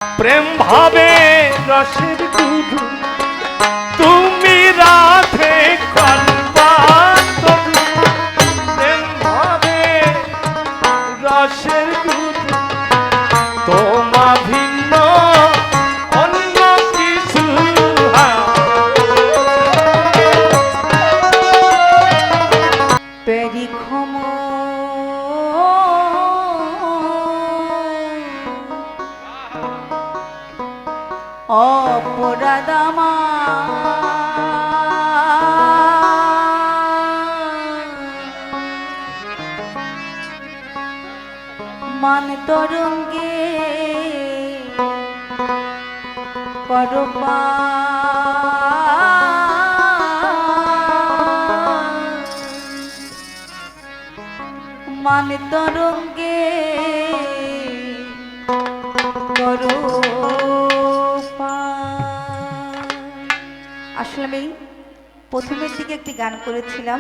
প্রেম ভাবে রসের গুরু তুমি রাধে কল্পা তরু প্রেম ভাবে রসের গুরু তোমা ভিন্ন অন্য কিছু পেরি ক্ষম অপরাধমা মান তরঙ্গে করপা মান তরঙ্গে করো। আসলে আমি প্রথমের দিকে একটি গান করেছিলাম,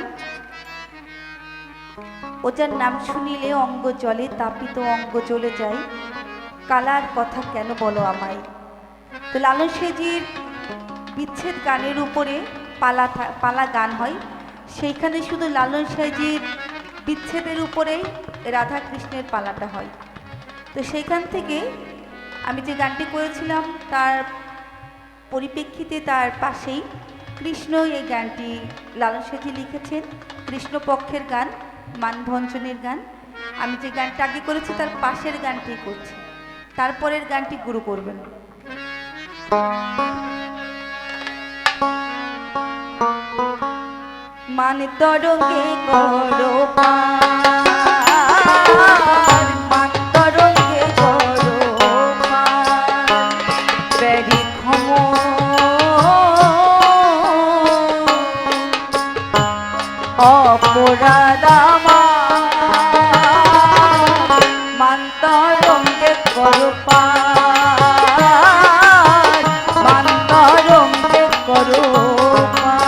ও যার নাম শুনিলে অঙ্গ জলে তাপিত অঙ্গ জ্বলে যায়, কালার কথা কেন বলো আমায়। তো লালন সেজির বিচ্ছেদ গানের উপরে পালা গান হয়, সেইখানে শুধু লালন সেজির বিচ্ছেদের উপরেই রাধা কৃষ্ণের পালাটা হয়। তো সেইখান থেকে আমি যে গানটি করেছিলাম তার পরিপ্রেক্ষিতে তার পাশেই কৃষ্ণ এই গানটি লালন সেজি লিখেছেন, কৃষ্ণপক্ষের গান, মানভঞ্জনের গান। আমি যে গানটা আগে করেছি তার পাশের গানটি করছি, তারপরের গানটি গুরু করবেন। মান তরঙ্গে করো পার, মান তরঙ্গে করো পার, বেরি ক্ষম অপরাধ আমার, মান তরঙ্গে করো পার, মান তরঙ্গে করো পার।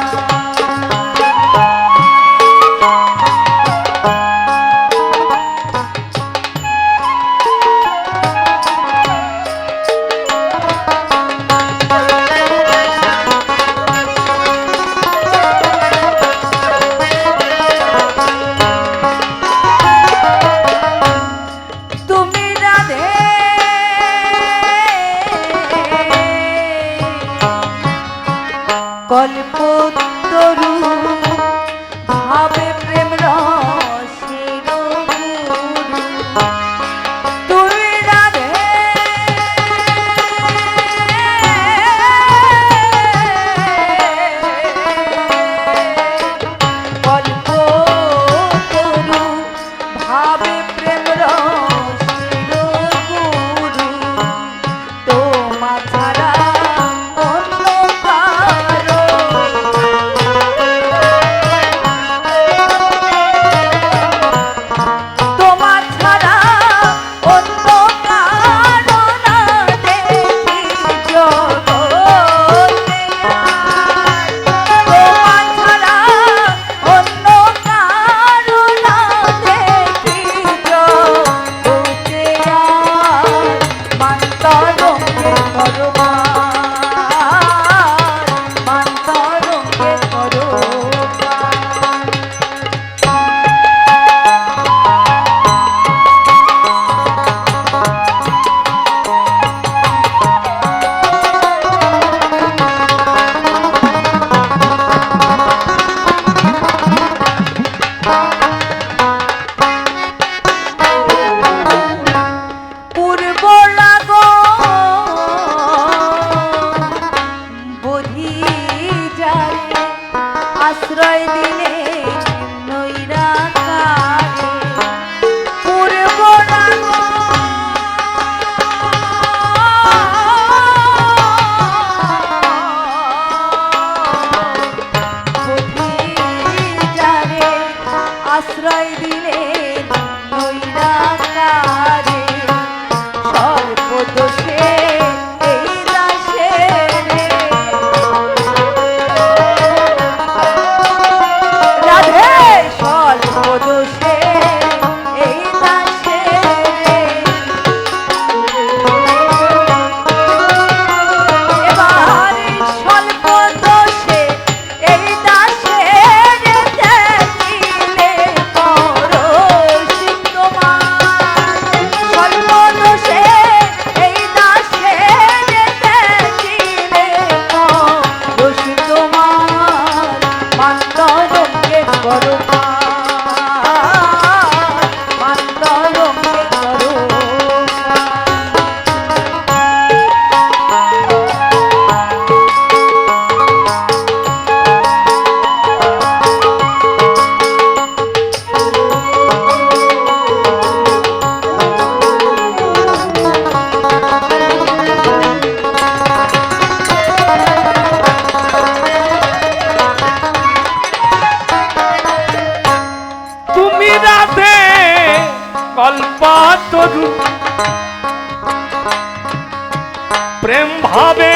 প্রেম ভাবে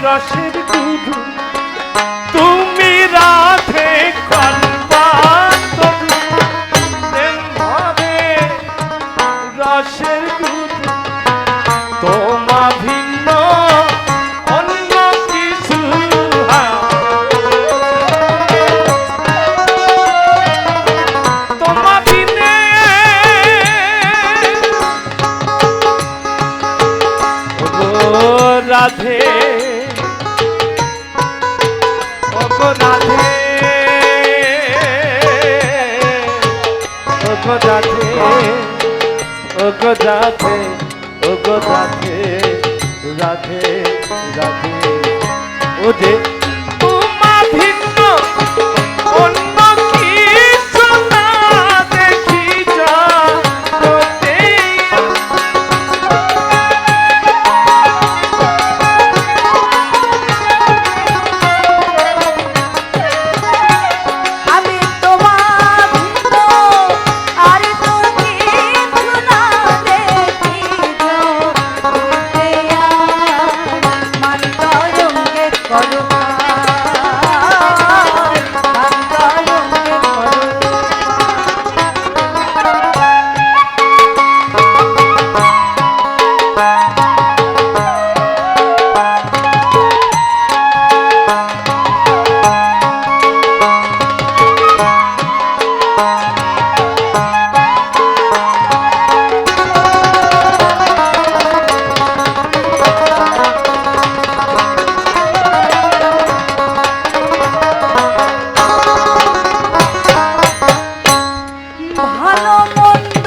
রসের কুধু তুমি রাধে কল্পান্তরু প্রেম ভাবে রসের কুধু তোমা ভিন্ন অন্য কিছু তোমা বিনে রাধে ওগো রাধে ওগো রাধে ওগো রাধে ওগো রাধে রাধে রাধে ওরে তোমা ভিন্ন অন্য কিছু না দেখি জগতে আমি তোমার ভিন্ন আর তো কিছু না দেখি জগতে মান তরঙ্গে করো মান তরঙ্গে করো ভালো মন্দ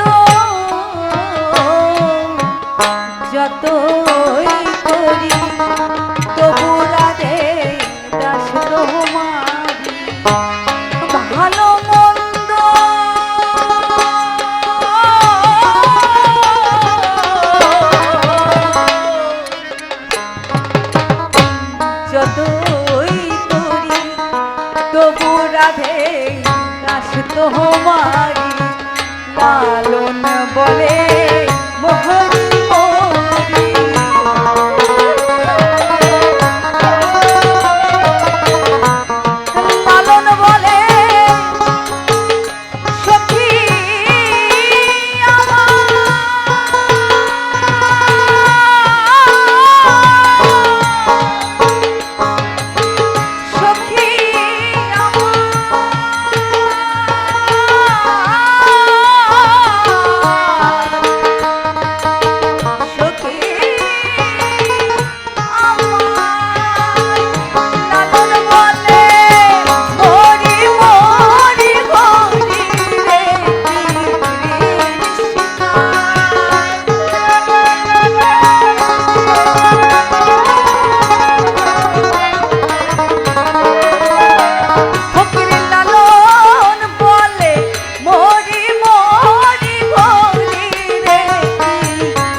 যতই করি তবু রাধে দাস তোমারি ভালো মন্দ যতই করি তবু রাধে দাস তোমারি লালন বলে মোহরি মোহরি লালন বলে সখী সখী সখী লালন বলে মরি মরি মরি রে ফকির লালন বলে মরি মরি মরি রে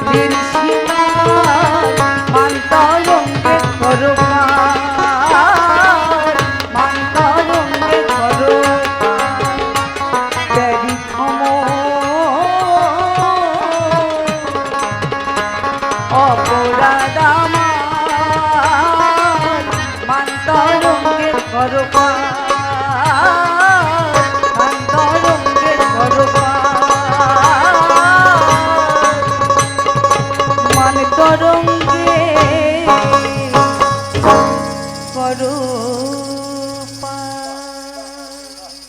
বীর সিংহার মান তরঙ্গে করো মান তরঙ্গে করো প্যারি ক্ষম অপরাধ আমার মান তরঙ্গে করো মান তরঙ্গে করো মান তরঙ্গে করো